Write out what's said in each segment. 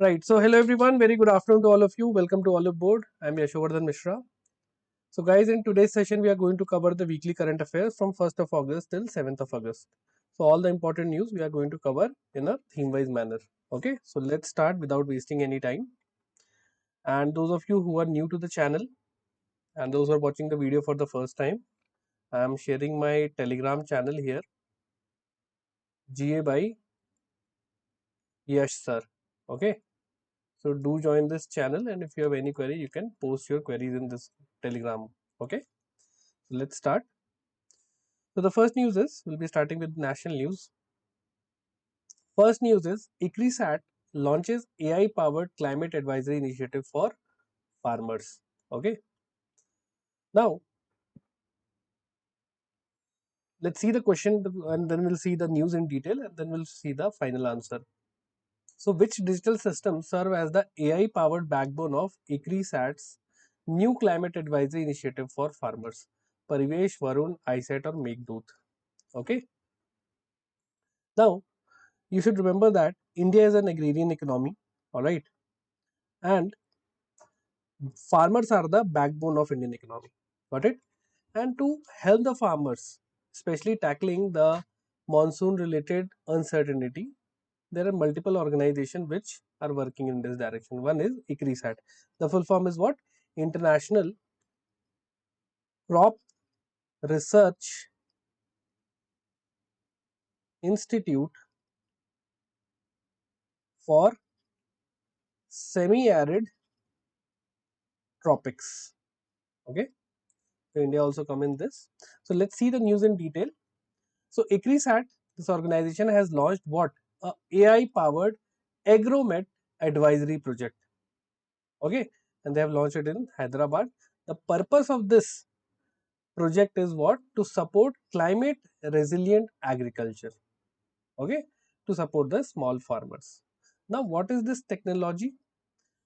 Right. So, hello everyone. Very good afternoon to all of you. Welcome to Olive Board. I'm Yashovardhan Mishra. So, guys, in today's session, we are going to cover the weekly current affairs from 1st of August till 7th of August. So, all the important news we are going to cover in a theme-wise manner. Okay. So, let's start without wasting any time. And those of you who are new to the channel and those who are watching the video for the first time, I am sharing my Telegram channel here, GA by Yash Sir. Okay. So do join this channel, and if you have any query, you can post your queries in this Telegram. Okay, so let's start. So the first news is we'll be starting with national news. First news is ICRISAT launches AI powered climate advisory initiative for farmers. Okay, now let's see the question and then we'll see the news in detail and then we'll see the final answer. So, which digital systems serve as the AI powered backbone of ICRISAT's new climate advisory initiative for farmers? Parivesh, Varun, ISAT, or Meghdoot. Okay. Now, you should remember that India is an agrarian economy. All right. And farmers are the backbone of Indian economy. Got it? And to help the farmers, especially tackling the monsoon related uncertainty, there are multiple organizations which are working in this direction. One is ICRISAT. The full form is what? International Crop Research Institute for Semi-Arid Tropics. Okay, so India also come in this. So let's see the news in detail. So ICRISAT, this organization has launched what? A AI powered agromet advisory project. Okay, and they have launched it in Hyderabad. The purpose of this project is what? To support climate resilient agriculture. Okay, to support the small farmers. Now, what is this technology?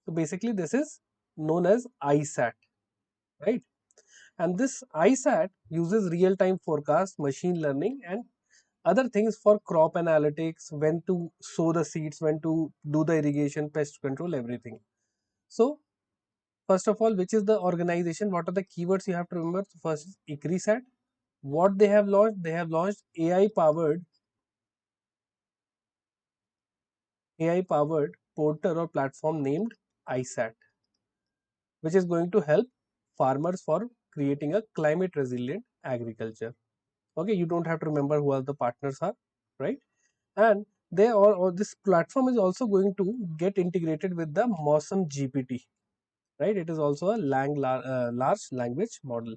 So basically, this is known as ISAT, right? And this ISAT uses real time forecast, machine learning, and other things for crop analytics, when to sow the seeds, when to do the irrigation, pest control, everything. So, first of all, which is the organization? What are the keywords you have to remember? So first is ICRISAT. What they have launched? They have launched AI powered portal or platform named ISAT, which is going to help farmers for creating a climate resilient agriculture. Okay, you don't have to remember who are the partners are, right? And they are, or this platform is also going to get integrated with the Mosam GPT, right? It is also a large language model.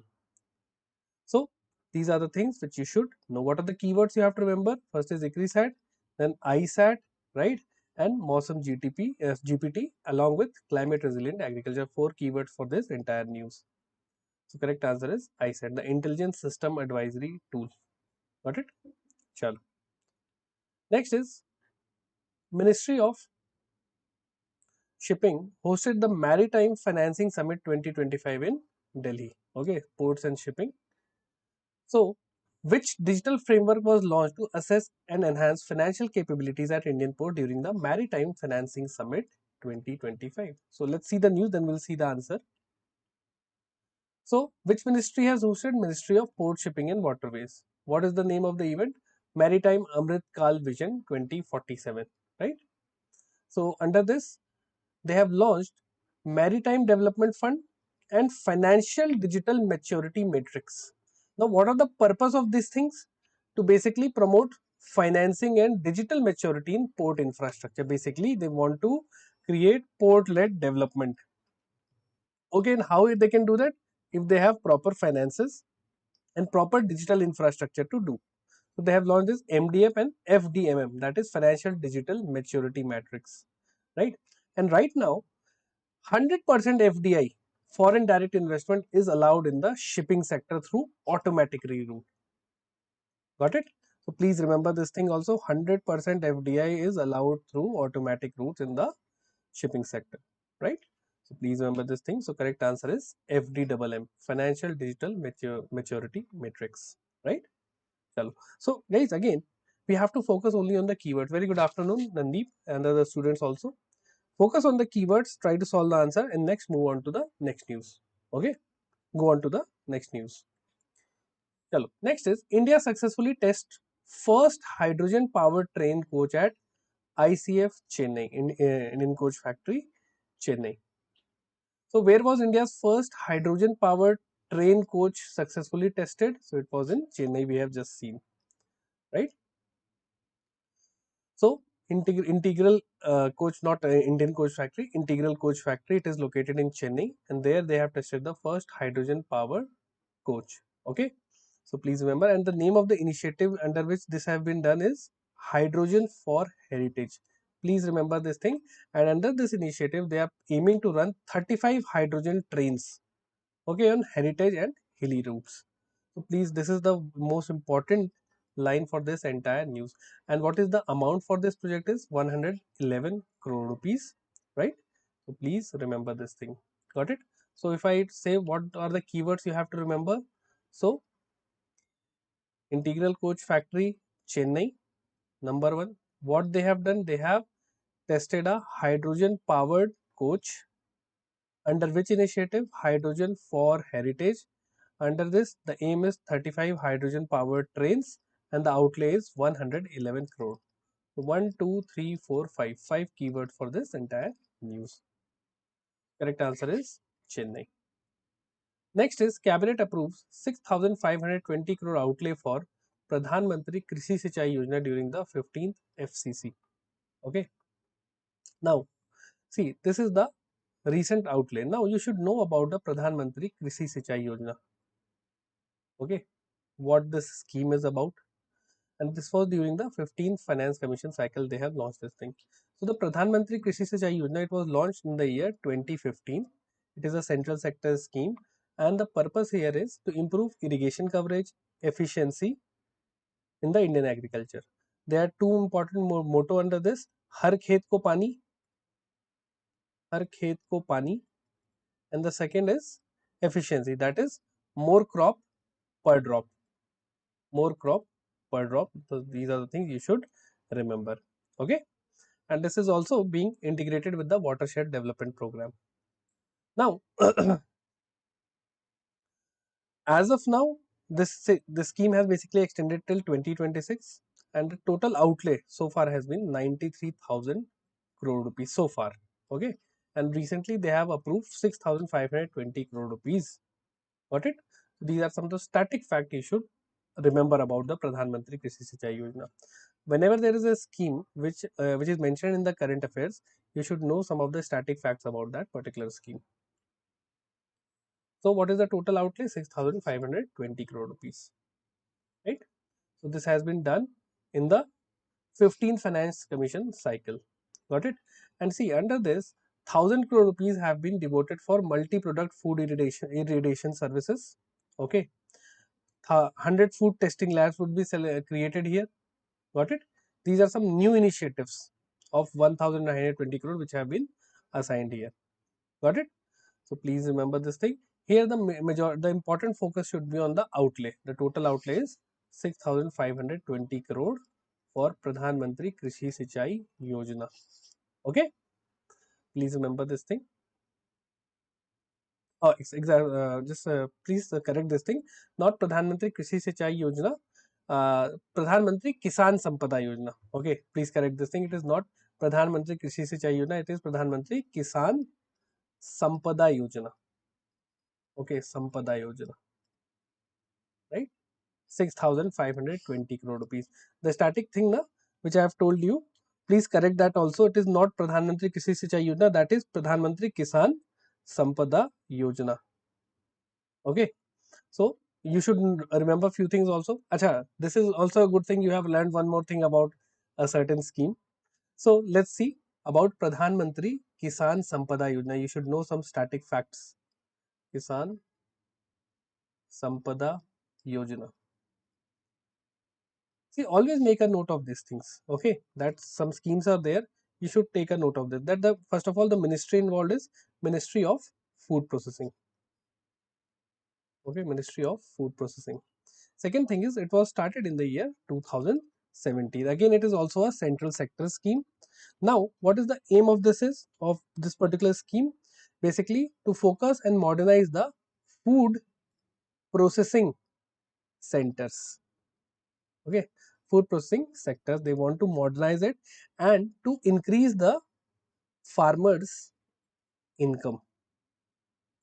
So these are the things which you should know. What are the keywords you have to remember? First is ICRISAT, then ISAT, right? And Mosam GPT along with climate resilient agriculture. Four keywords for this entire news. So correct answer is ISAT, the Intelligence System Advisory Tool. Got it? Chalo. Next is Ministry of Shipping hosted the Maritime Financing Summit 2025 in Delhi. Okay, ports and shipping. So, which digital framework was launched to assess and enhance financial capabilities at Indian port during the Maritime Financing Summit 2025? So, let's see the news, then we'll see the answer. So, which ministry has hosted? Ministry of Port Shipping and Waterways. What is the name of the event? Maritime Amrit Kal Vision 2047, right? So, under this, they have launched Maritime Development Fund and Financial Digital Maturity Matrix. Now, what are the purpose of these things? To basically promote financing and digital maturity in port infrastructure. Basically, they want to create port-led development. Okay, and how they can do that? If they have proper finances and proper digital infrastructure to do. So they have launched this MDF and FDMM, that is Financial Digital Maturity Matrix, right? And right now, 100% FDI, foreign direct investment, is allowed in the shipping sector through automatic reroute. Got it? So please remember this thing also. 100% FDI is allowed through automatic routes in the shipping sector, right? So please remember this thing. So correct answer is FDMM, Financial Digital Maturity Matrix, right? Chalo. So guys, again, we have to focus only on the keywords. Very good afternoon, Nandeep, and other students also. Focus on the keywords, try to solve the answer, and next move on to the next news. Okay, go on to the next news. Chalo. Next is India successfully test first hydrogen powered train coach at ICF Chennai, Indian Coach Factory, Chennai. So where was India's first hydrogen powered train coach successfully tested? So it was in Chennai, we have just seen, right? So integral coach, not Indian Coach Factory, Integral Coach Factory, it is located in Chennai, and there they have tested the first hydrogen powered coach. Okay, so please remember, and the name of the initiative under which this have been done is Hydrogen for Heritage. Please remember this thing, and under this initiative they are aiming to run 35 hydrogen trains, okay, on heritage and hilly routes. So please, this is the most important line for this entire news. And what is the amount for this project is 111 crore rupees, right? So please remember this thing. Got it? So if I say what are the keywords you have to remember, so Integral Coach Factory, Chennai, number one. What they have done, they have tested a hydrogen powered coach. Under which initiative? Hydrogen for Heritage. Under this, the aim is 35 hydrogen powered trains and the outlay is 111 crore. So 1, 2, 3, 4, 5. 5 keywords for this entire news. Correct answer is Chennai. Next is Cabinet approves 6,520 crore outlay for Pradhan Mantri Krishi Sinchai Yojana during the 15th FCC. Okay. Now, see, this is the recent outlay. Now, you should know about the Pradhan Mantri Krishi Sinchai Yojana. Okay. What this scheme is about. And this was during the 15th Finance Commission cycle they have launched this thing. So the Pradhan Mantri Krishi Sinchai Yojana, it was launched in the year 2015. It is a central sector scheme and the purpose here is to improve irrigation coverage, efficiency in the Indian agriculture. There are two important motto under this: Har Khet Ko Pani, Har Khet Ko Pani, and the second is efficiency, that is more crop per drop, more crop per drop. So these are the things you should remember. Okay. And this is also being integrated with the watershed development program. Now, as of now, this scheme has basically extended till 2026, and the total outlay so far has been 93,000 crore rupees so far. Okay, and recently they have approved 6,520 crore rupees. Got it? These are some of the static facts you should remember about the Pradhan Mantri Krishi Sinchai Yojana. Whenever there is a scheme which is mentioned in the current affairs, you should know some of the static facts about that particular scheme. So what is the total outlay? 6,520 crore rupees, right? So this has been done in the 15th Finance Commission cycle. Got it? And see, under this, 1,000 crore rupees have been devoted for multi-product food irradiation services. Okay, 100 food testing labs would be created here. Got it? These are some new initiatives of 1,920 crore which have been assigned here. Got it? So please remember this thing. Here the important focus should be on the outlay. The total outlay is 6,520 crore for Pradhan Mantri Krishi Sinchai Yojana. Okay? Please remember this thing. Oh, just please correct this thing. Not Pradhan Mantri Krishi Sinchai Yojana. Pradhan Mantri Kisan Sampada Yojana. Okay, please correct this thing. It is not Pradhan Mantri Krishi Sinchai Yojana. It is Pradhan Mantri Kisan Sampada Yojana. Okay, Sampada Yojana. Right? 6,520 crore rupees. The static thing, na, which I have told you, please correct that also. It is not Pradhan Mantri Krishi Sinchai Yojana. That is Pradhan Mantri Kisan Sampada Yojana. Okay. So you should remember few things also. Acha, this is also a good thing. You have learned one more thing about a certain scheme. So let's see about Pradhan Mantri Kisan Sampada Yojana. You should know some static facts. Kisan Sampada Yojana. See, always make a note of these things. Okay, that some schemes are there. You should take a note of this. That the first of all, the ministry involved is Ministry of Food Processing. Okay, Ministry of Food Processing. Second thing is, it was started in the year 2017. Again, it is also a central sector scheme. Now, what is the aim of this particular scheme? Basically, to focus and modernize the food processing centers. Okay, food processing sectors. They want to modernize it and to increase the farmers' income.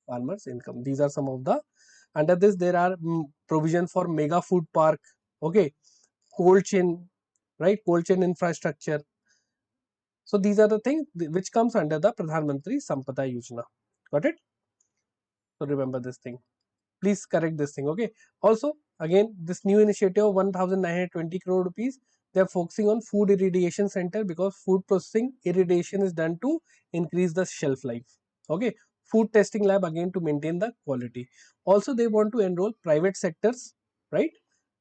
Farmers' income. These are some of the under this there are provision for mega food park. Okay, cold chain, right? Cold chain infrastructure. So these are the things which comes under the Pradhan Mantri Sampada Yojana. Got it? So remember this thing. Please correct this thing. Okay. Also, again, this new initiative of 1920 crore rupees, they are focusing on food irradiation center because food processing irradiation is done to increase the shelf life. Okay. Food testing lab again to maintain the quality. Also, they want to enroll private sectors, right,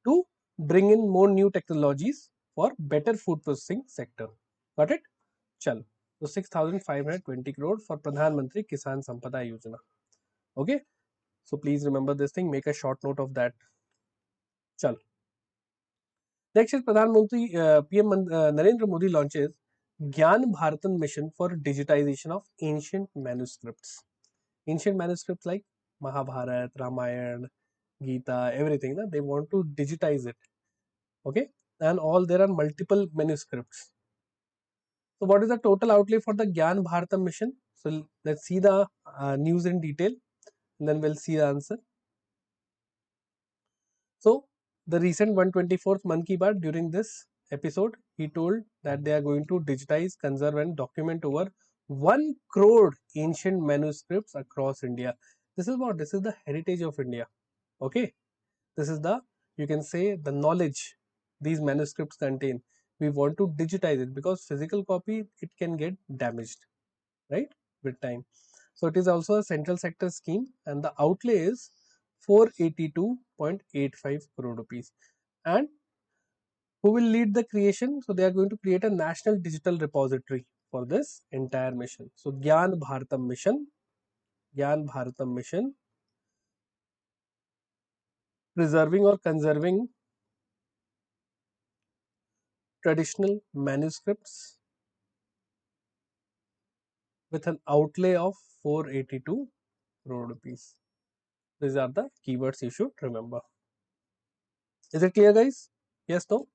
to bring in more new technologies for better food processing sector. Got it? Chal. So 6,520 crore for Pradhan Mantri Kisan Sampada Yojana. Okay. So please remember this thing. Make a short note of that. Chal. Next is Pradhan Mantri PM Narendra Modi launches Gyan Bharatan mission for digitization of ancient manuscripts. Ancient manuscripts like Mahabharata, Ramayana, Gita, everything. Na, they want to digitize it. Okay, and all there are multiple manuscripts. So what is the total outlay for the Gyan Bharatam mission? So let's see the news in detail, and then we'll see the answer. So the recent 124th Mann Ki Baat, during this episode, he told that they are going to digitize, conserve and document over 1 crore ancient manuscripts across India. This is what? This is the heritage of India. Okay. This is the, you can say, the knowledge these manuscripts contain. We want to digitize it because physical copy, it can get damaged, right, with time. So it is also a central sector scheme and the outlay is 482.85 crore rupees. And who will lead the creation? So they are going to create a national digital repository for this entire mission. So Gyan Bharatam mission, preserving or conserving traditional manuscripts with an outlay of 482 crore rupees. These are the keywords you should remember. Is it clear, guys? Yes, no?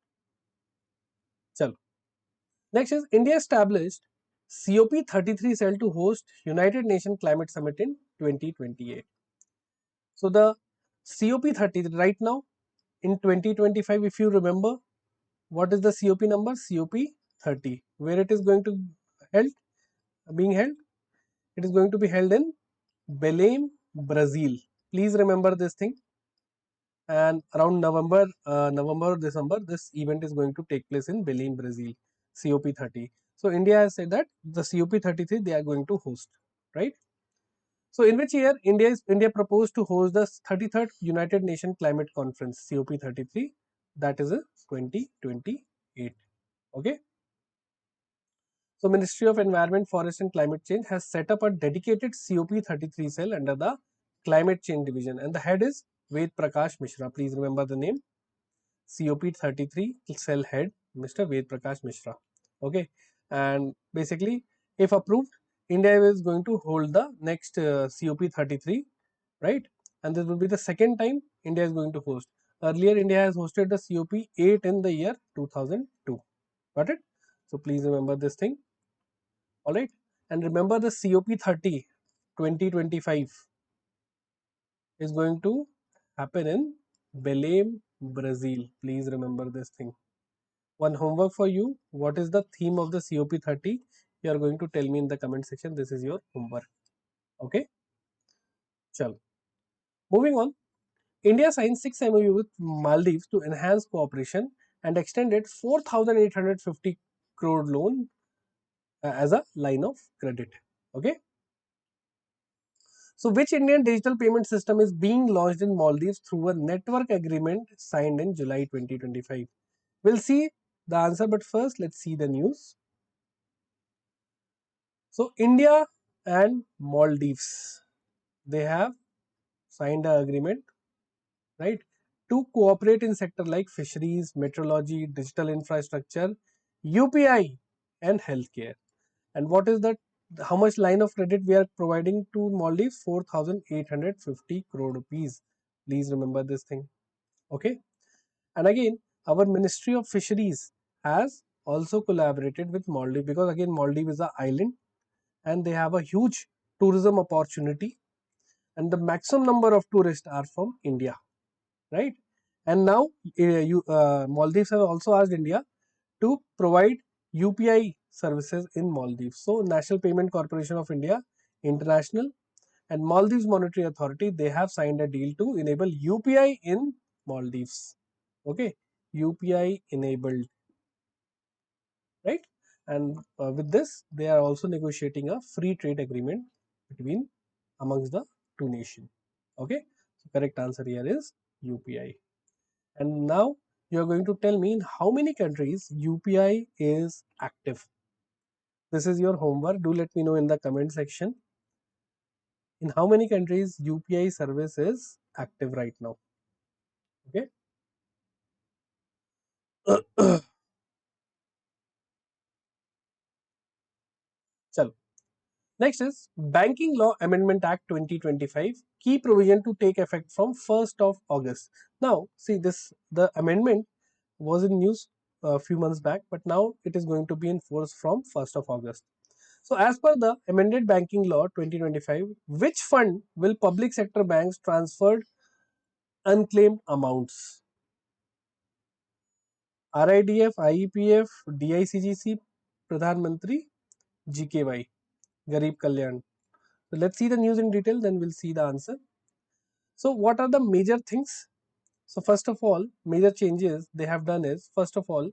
Chalo. Next is India established COP33 cell to host United Nations Climate Summit in 2028. So the COP30 right now in 2025, if you remember, what is the COP number? COP30. Where it is going to held, being held? It is going to be held in Belém, Brazil. Please remember this thing. And around November, December, this event is going to take place in Belém, Brazil. COP30. So India has said that the COP33 they are going to host, right? So in which year India proposed to host the 33rd United Nations Climate Conference COP33, that is a 2028. Okay. So Ministry of Environment, Forest and Climate Change has set up a dedicated COP33 cell under the Climate Change Division and the head is Ved Prakash Mishra. Please remember the name. COP33 cell head Mr. Ved Prakash Mishra. Okay, and basically, if approved, India is going to hold the next COP33, right? And this will be the second time India is going to host. Earlier, India has hosted the COP8 in the year 2002. Got it? So please remember this thing. All right, and remember the COP30 2025 is going to happen in Belém, Brazil. Please remember this thing. One homework for you. What is the theme of the COP30? You are going to tell me in the comment section. This is your homework. Okay. Chalo. Moving on. India signed 6 MOU with Maldives to enhance cooperation and extended 4,850 crore loan as a line of credit. Okay. So, which Indian digital payment system is being launched in Maldives through a network agreement signed in July 2025? We'll see the answer, but first let's see the news. So, India and Maldives, they have signed an agreement, right, to cooperate in sector like fisheries, meteorology, digital infrastructure, UPI, and healthcare. And what is that? How much line of credit we are providing to Maldives? 4,850 crore rupees. Please remember this thing. Okay. And again, our Ministry of Fisheries has also collaborated with Maldives, because again Maldives is an island and they have a huge tourism opportunity, and the maximum number of tourists are from India, right? And now Maldives have also asked India to provide UPI services in Maldives. So National Payment Corporation of India International and Maldives Monetary Authority, they have signed a deal to enable UPI in Maldives. Okay, UPI enabled, right? And with this, they are also negotiating a free trade agreement between amongst the two nations. Okay, so correct answer here is UPI. And now you are going to tell me in how many countries UPI is active. This is your homework. Do let me know in the comment section in how many countries UPI service is active right now. Okay. Chalo. Next is Banking Law Amendment Act 2025, key provision to take effect from 1st of August. Now, see this, the amendment was in news a few months back, but now it is going to be in force from 1st of August. So, as per the amended Banking Law 2025, which fund will public sector banks transfer unclaimed amounts? RIDF, IEPF, DICGC, Pradhan Mantri, GKY, Garib Kalyan. So let's see the news in detail, then we'll see the answer. So what are the major things? So first of all, major changes they have done is, first of all,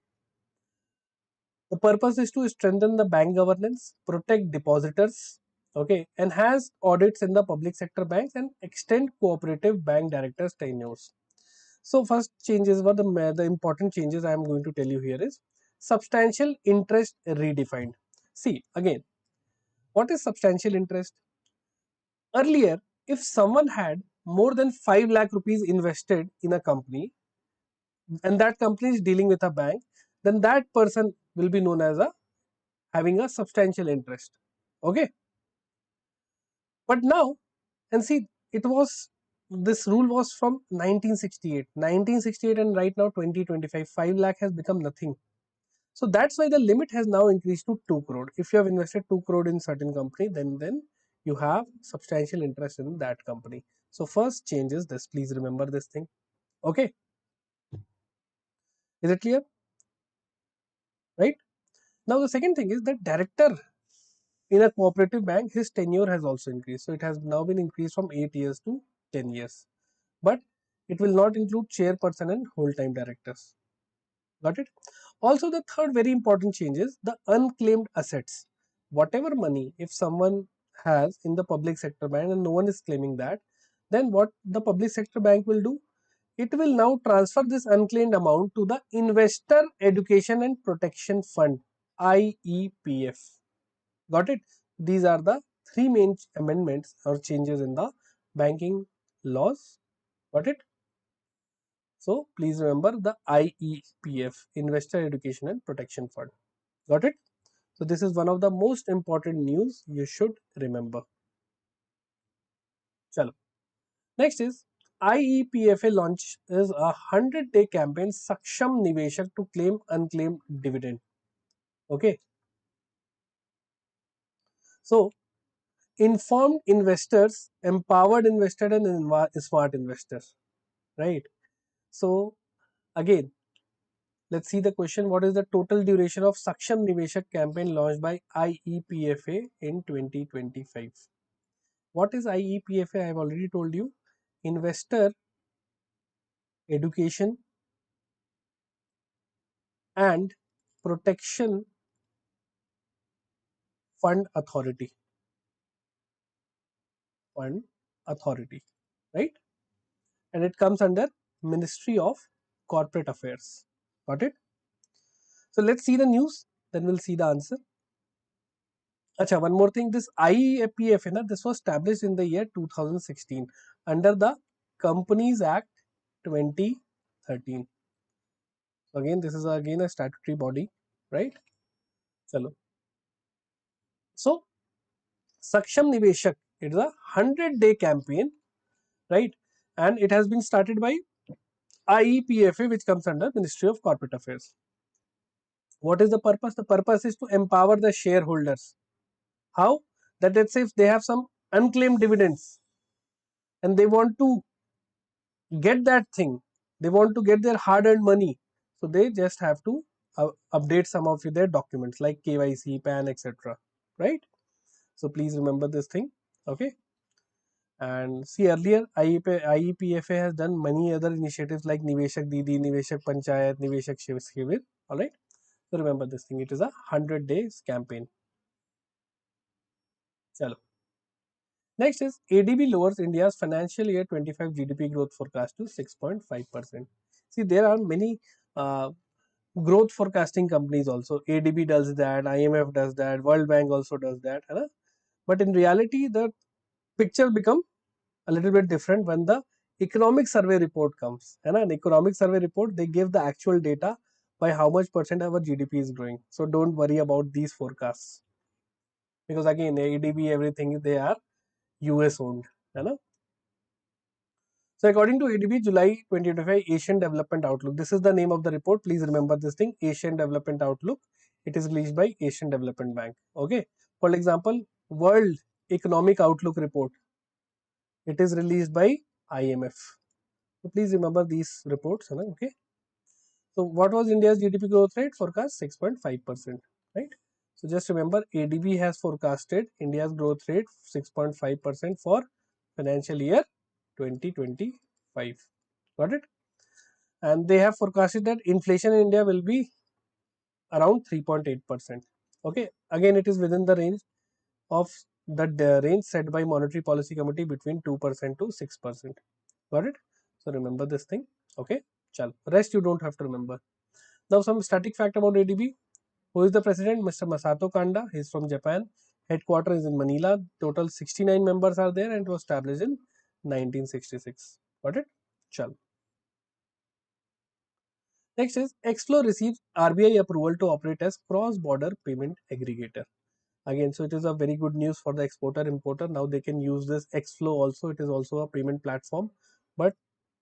the purpose is to strengthen the bank governance, protect depositors, okay, enhance audits in the public sector banks, and extend cooperative bank directors' tenures. So first changes were the important changes I am going to tell you here is substantial interest redefined. See again, what is substantial interest? Earlier, if someone had more than 5 lakh rupees invested in a company and that company is dealing with a bank, then that person will be known as a having a substantial interest. Okay. But now, and see, it was, this rule was from 1968 and right now 2025, 5 lakh has become nothing. So that's why the limit has now increased to 2 crore. If you have invested 2 crore in certain company, then you have substantial interest in that company. So first change is this. Please remember this thing. Okay. Is it clear? Right. Now the second thing is that director in a cooperative bank, his tenure has also increased. So it has now been increased from 8 years to 10 years. But it will not include chairperson and whole-time directors. Got it? Also, the third very important change is the unclaimed assets. Whatever money, if someone has in the public sector bank and no one is claiming that, then what the public sector bank will do? It will now transfer this unclaimed amount to the Investor Education and Protection Fund, IEPF. Got it? These are the three main amendments or changes in the banking laws. Got it? So please remember the IEPF, Investor Education and Protection Fund. Got it? So this is one of the most important news you should remember. Chalo. Next is IEPFA launch is a 100-day campaign Saksham Niveshak to claim unclaimed dividend. Okay. So informed investors, empowered investors and smart investors. Right. So again, let's see the question. What is the total duration of Saksham Niveshak campaign launched by IEPFA in 2025? What is IEPFA? I have already told you. Investor Education and Protection Fund Authority. Fund Authority. Right? And it comes under Ministry of Corporate Affairs. Got it? So let's see the news. Then we'll see the answer. Acha, one more thing, this IEPF, this was established in the year 2016 under the Companies Act 2013. So again, this is again a statutory body, right? Chalo. So Saksham Niveshak, it is a 100-day campaign, right? And it has been started by IEPFA, which comes under Ministry of Corporate Affairs. What is the purpose? The purpose is to empower the shareholders. How? That let's say if they have some unclaimed dividends and they want to get that thing, they want to get their hard earned money, so they just have to update some of their documents like KYC, PAN, etc., right? So please remember this thing. Okay. And see, earlier IEPFA has done many other initiatives like Niveshak Didi, Niveshak Panchayat, Niveshak Shivir. All right. So remember this thing. It is a 100 days campaign. Chalo. Next is ADB lowers India's financial year 25 GDP growth forecast to 6.5%. See, there are many uh, growth forecasting companies also. ADB does that, IMF does that, World Bank also does that. है ना? But in reality, the picture become a little bit different when the economic survey report comes. And an economic survey report, they give the actual data by how much percent our GDP is growing. So don't worry about these forecasts, because again ADB, everything they are US owned. है ना? So according to ADB, July 2025 Asian Development Outlook. This is the name of the report. Please remember this thing, Asian Development Outlook. It is released by Asian Development Bank. Okay. For example, World Economic Outlook report. It is released by IMF. So please remember these reports. Okay. So what was India's GDP growth rate forecast? 6.5%. Right. So just remember ADB has forecasted India's growth rate 6.5% for financial year 2025. Got it? And they have forecasted that inflation in India will be around 3.8%. Okay. Again, it is within the range of the range set by Monetary Policy Committee between 2% to 6%. Got it? So remember this thing. Okay. Chal. Rest you don't have to remember. Now some static fact about ADB. Who is the president? Mr. Masato Kanda. He is from Japan. Headquarters is in Manila. Total 69 members are there and it was established in 1966. Got it? Chal. Next is Xflow receives RBI approval to operate as cross-border payment aggregator. Again, so it is a very good news for the exporter importer. Now they can use this Xflow also. It is also a payment platform, but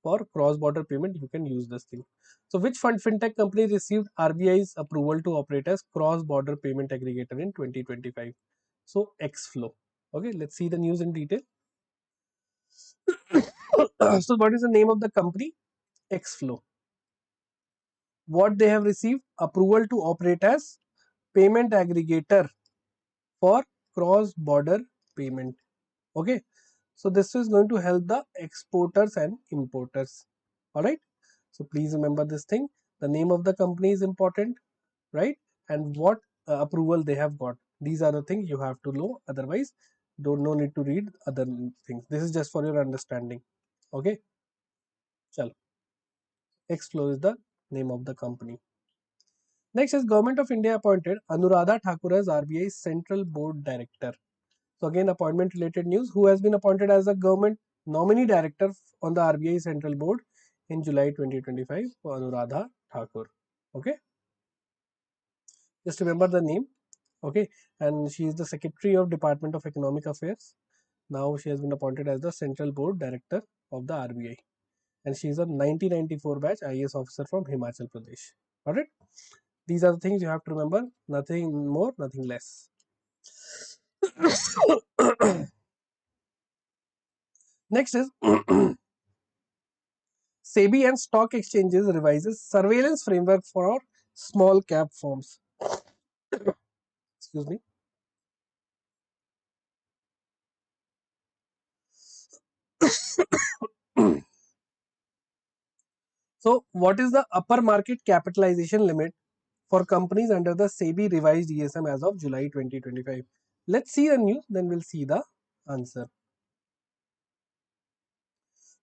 for cross-border payment you can use this thing. So which fintech company received RBI's approval to operate as cross-border payment aggregator in 2025? So Xflow. Okay, let's see the news in detail. So what is the name of the company? Xflow. What they have received? Approval to operate as payment aggregator for cross border payment. Okay, so this is going to help the exporters and importers. All right, so please remember this thing. The name of the company is important, right? And what approval they have got. These are the things you have to know. Otherwise, don't no need to read other things. This is just for your understanding. Okay, chalo. Xflow is the name of the company. Next is Government of India appointed Anuradha Thakur as RBI Central Board Director. So again, appointment related news. Who has been appointed as the government nominee director on the RBI Central Board in July 2025? Anuradha Thakur. Okay. Just remember the name. Okay. And she is the Secretary of Department of Economic Affairs. Now she has been appointed as the Central Board Director of the RBI. And she is a 1994 batch IAS officer from Himachal Pradesh. Got it? These are the things you have to remember. Nothing more, nothing less. Next is SEBI and stock exchanges revises surveillance framework for small cap firms. Excuse me. So, what is the upper market capitalization limit for companies under the SEBI revised ESM as of July 2025? Let's see the news, then we'll see the answer.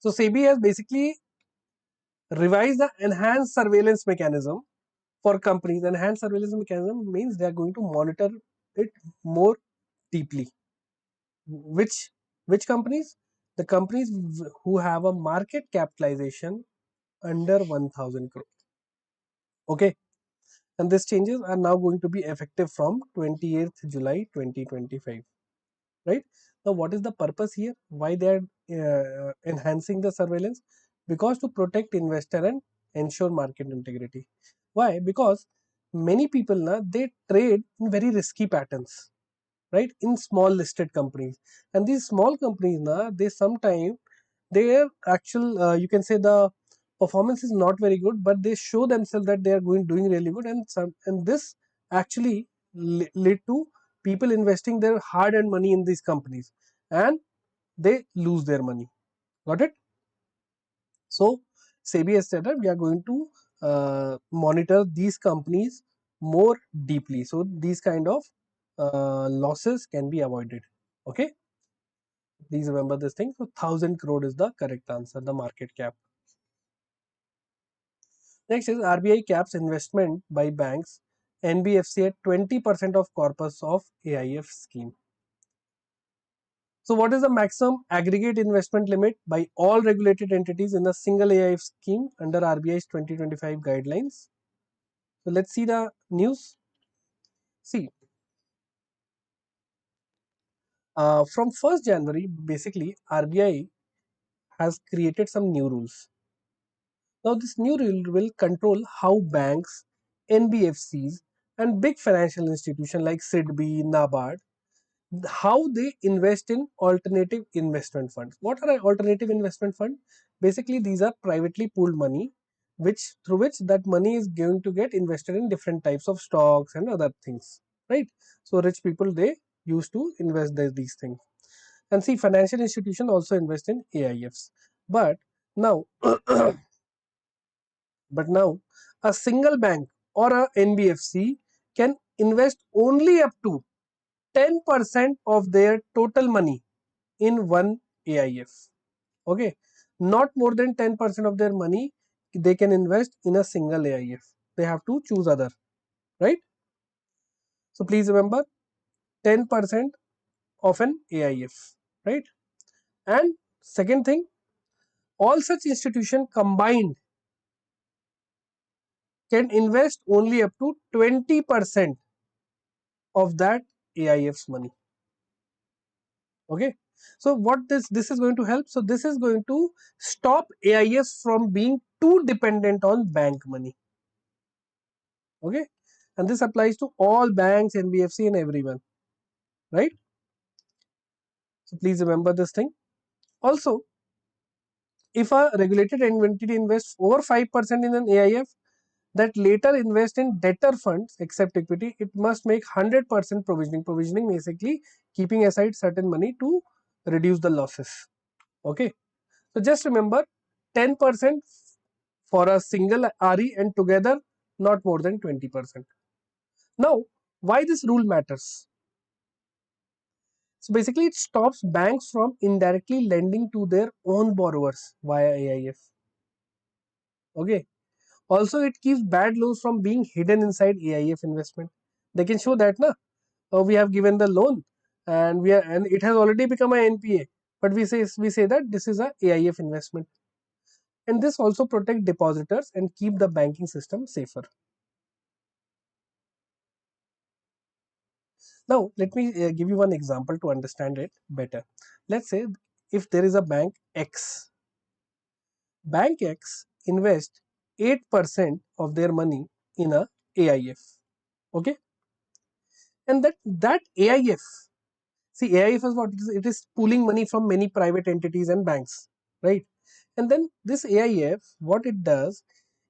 So, SEBI has basically revised the enhanced surveillance mechanism for companies. Enhanced surveillance mechanism means they are going to monitor it more deeply. Which companies? The companies who have a market capitalization under 1000 crore. Okay. and these changes are now going to be effective from 28th July 2025. Right now, what is the purpose here? Why they are enhancing the surveillance? Because to protect investor and ensure market integrity. Why? Because many people now they trade in very risky patterns, right, in small listed companies, and these small companies now they sometimes their actual you can say the performance is not very good, but they show themselves that they are doing really good, and this actually lead to people investing their hard earned money in these companies, and they lose their money. Got it? So SEBI has said that we are going to monitor these companies more deeply, so these kind of losses can be avoided. Okay, please remember this thing. So 1,000 crore is the correct answer, the market cap. Next is RBI caps investment by banks NBFC at 20% of corpus of AIF scheme. So what is the maximum aggregate investment limit by all regulated entities in a single AIF scheme under RBI's 2025 guidelines? So let's see the news. See, from 1st January, basically RBI has created some new rules. Now this new rule will control how banks, NBFCs and big financial institutions like SIDBI, NABARD, how they invest in alternative investment funds. What are alternative investment funds? Basically, these are privately pooled money, which through which that money is going to get invested in different types of stocks and other things, right? So rich people they used to invest these things. And see, financial institution also invest in AIFs. But now, a single bank or a NBFC can invest only up to 10% of their total money in one AIF. Okay, not more than 10% of their money they can invest in a single AIF. They have to choose other, right? So please remember 10% of an AIF, right? And second thing, all such institution combined can invest only up to 20% of that AIF's money. Okay, so what this is going to help? So this is going to stop AIFs from being too dependent on bank money. Okay, and this applies to all banks, NBFC and everyone, right? So please remember this thing. Also, if a regulated entity invests over 5% in an AIF that later invest in debtor funds except equity, it must make 100% provisioning. Provisioning basically keeping aside certain money to reduce the losses. Okay, so just remember 10% for a single RE and together not more than 20%. Now, why this rule matters? So basically, it stops banks from indirectly lending to their own borrowers via AIF. Okay. Also, it keeps bad loans from being hidden inside AIF investment. They can show that, na, we have given the loan, and it has already become a NPA, but we say that this is a AIF investment, and this also protect depositors and keep the banking system safer. Now, let me give you one example to understand it better. Let's say if there is a Bank X invest 8% of their money in a AIF. Okay, and that AIF, see, AIF is what it is. It is pooling money from many private entities and banks, right? And then this AIF, what it does,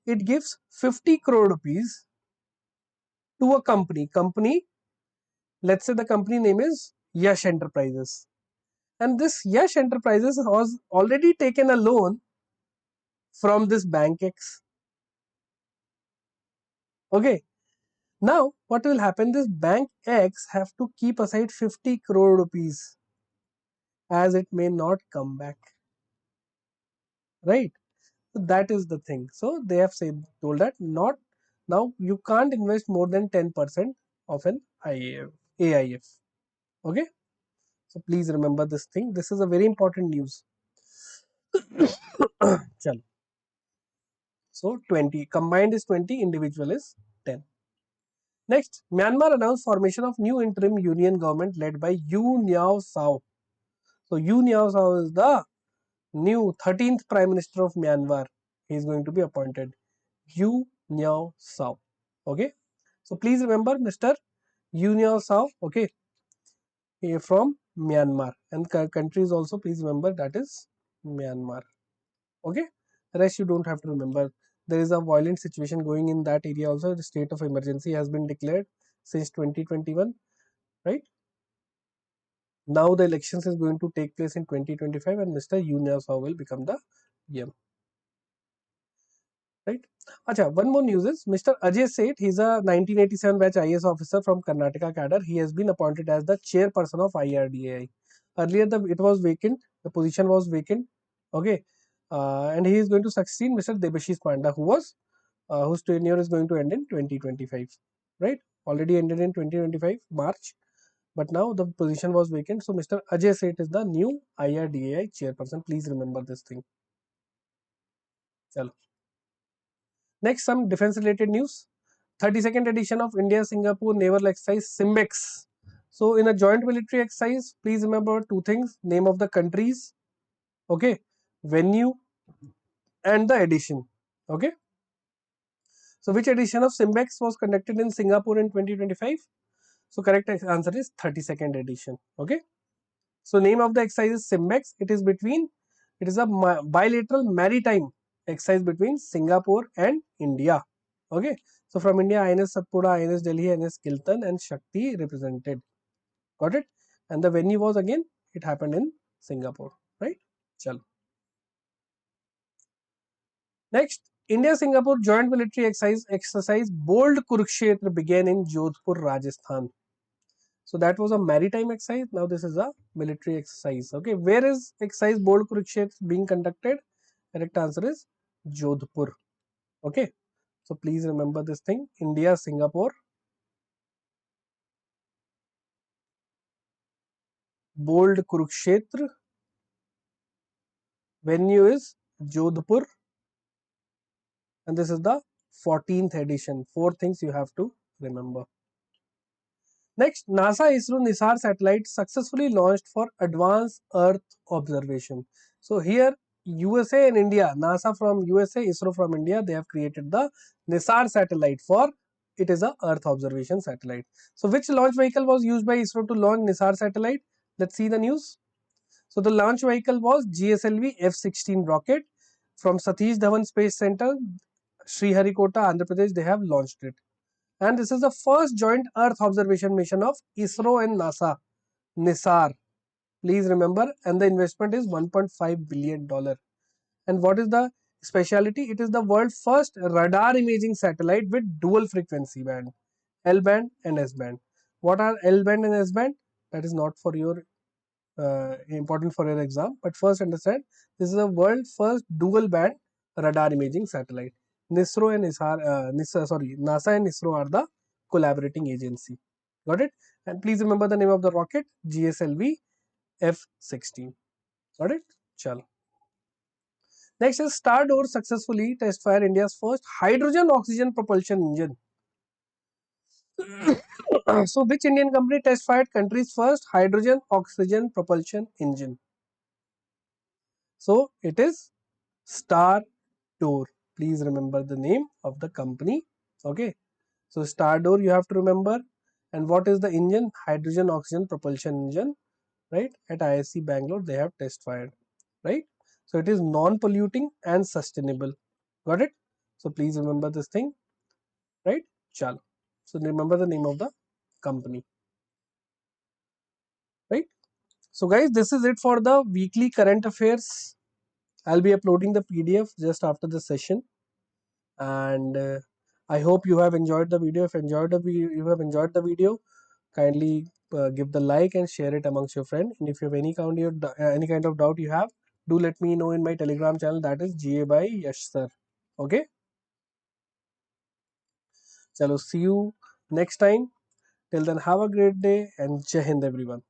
it gives 50 crore rupees to a company. Let's say the company name is Yash Enterprises, and this Yash Enterprises has already taken a loan from this Bank X. Okay, now what will happen? This Bank X have to keep aside 50 crore rupees as it may not come back, right? So that is the thing. So they have told that not now you can't invest more than 10% of an AIF. Okay, so please remember this thing. This is a very important news. Chalo. So 20 combined is 20, individual is 10. Next, Myanmar announced formation of new interim union government led by U Nyao Sao. So U Nyao Sao is the new 13th Prime Minister of Myanmar. He is going to be appointed. U Nyao Sao. Okay. So please remember Mr. U Nyao Sao. Okay. He is from Myanmar, and country is also, please remember, that is Myanmar. Okay. The rest you don't have to remember. There is a violent situation going in that area also. The state of emergency has been declared since 2021. Right. Now the elections is going to take place in 2025, and Mr. Yoon Yeol Sao will become the PM. Right. Acha, one more news is Mr. Ajay Seth. He's a 1987 batch IAS officer from Karnataka cadre. He has been appointed as the chairperson of IRDAI. Earlier, it was vacant. The position was vacant. Okay, and he is going to succeed Mr. Debashish Panda, whose tenure is going to end in 2025. Right. Already ended in 2025 March. But now the position was vacant. So Mr. Ajay Seth is the new IRDAI chairperson. Please remember this thing. Chalo. Next, some defense related news. 32nd edition of India Singapore Naval Exercise SIMBEX. So in a joint military exercise, please remember two things: name of the countries, okay, venue, and the edition. Okay. So which edition of SIMBEX was conducted in Singapore in 2025? So correct answer is 32nd edition. Okay. So name of the exercise is SIMBEX. It is a bilateral maritime exercise between Singapore and India. Okay. So from India, INS Satpura, INS Delhi, INS Kiltan and Shakti represented. Got it? And the venue was again, it happened in Singapore. Right? Chalo. Next, India-Singapore joint military exercise Bold Kurukshetra began in Jodhpur, Rajasthan. So that was a maritime exercise. Now this is a military exercise. Okay, where is exercise Bold Kurukshetra being conducted? Correct answer is Jodhpur. Okay, so please remember this thing. India, Singapore, Bold Kurukshetra. Venue is Jodhpur, and this is the 14th edition. Four things you have to remember. Next, NASA ISRO NISAR satellite successfully launched for advanced Earth observation. So here USA and India, NASA from USA, ISRO from India, they have created the NISAR satellite for, it is a Earth observation satellite. So which launch vehicle was used by ISRO to launch NISAR satellite? Let's see the news. So the launch vehicle was GSLV F-16 rocket from Satish Dhawan Space Center, Sriharikota, Andhra Pradesh. They have launched it. And this is the first joint Earth observation mission of ISRO and NASA, NISAR. Please remember, and the investment is $1.5 billion. And what is the speciality? It is the world's first radar imaging satellite with dual frequency band, L band and S band. What are L band and S band? That is not for your important for your exam. But first understand, this is the world's first dual band radar imaging satellite. NISRO and NASA and ISRO are the collaborating agency. Got it? And please remember the name of the rocket, GSLV F-16. Got it? Chalo. Next is Stardoor successfully test fire India's first hydrogen oxygen propulsion engine. So which Indian company test fired country's first hydrogen oxygen propulsion engine? So it is Stardoor. Please remember the name of the company. Okay. So Stardoor you have to remember. And what is the engine? Hydrogen oxygen propulsion engine. Right. At ISC Bangalore they have test fired. Right. So it is non-polluting and sustainable. Got it? So please remember this thing. Right. Chalo. So remember the name of the company. Right. So guys, this is it for the weekly current affairs. I'll be uploading the PDF just after the session. And I hope you have enjoyed the video. If you have enjoyed the video, kindly give the like and share it amongst your friends. And if you have any kind of doubt you have, do let me know in my Telegram channel, that is GA by Yash Sir. Okay. Chalo, see you next time. Till then, have a great day and Jai Hind everyone.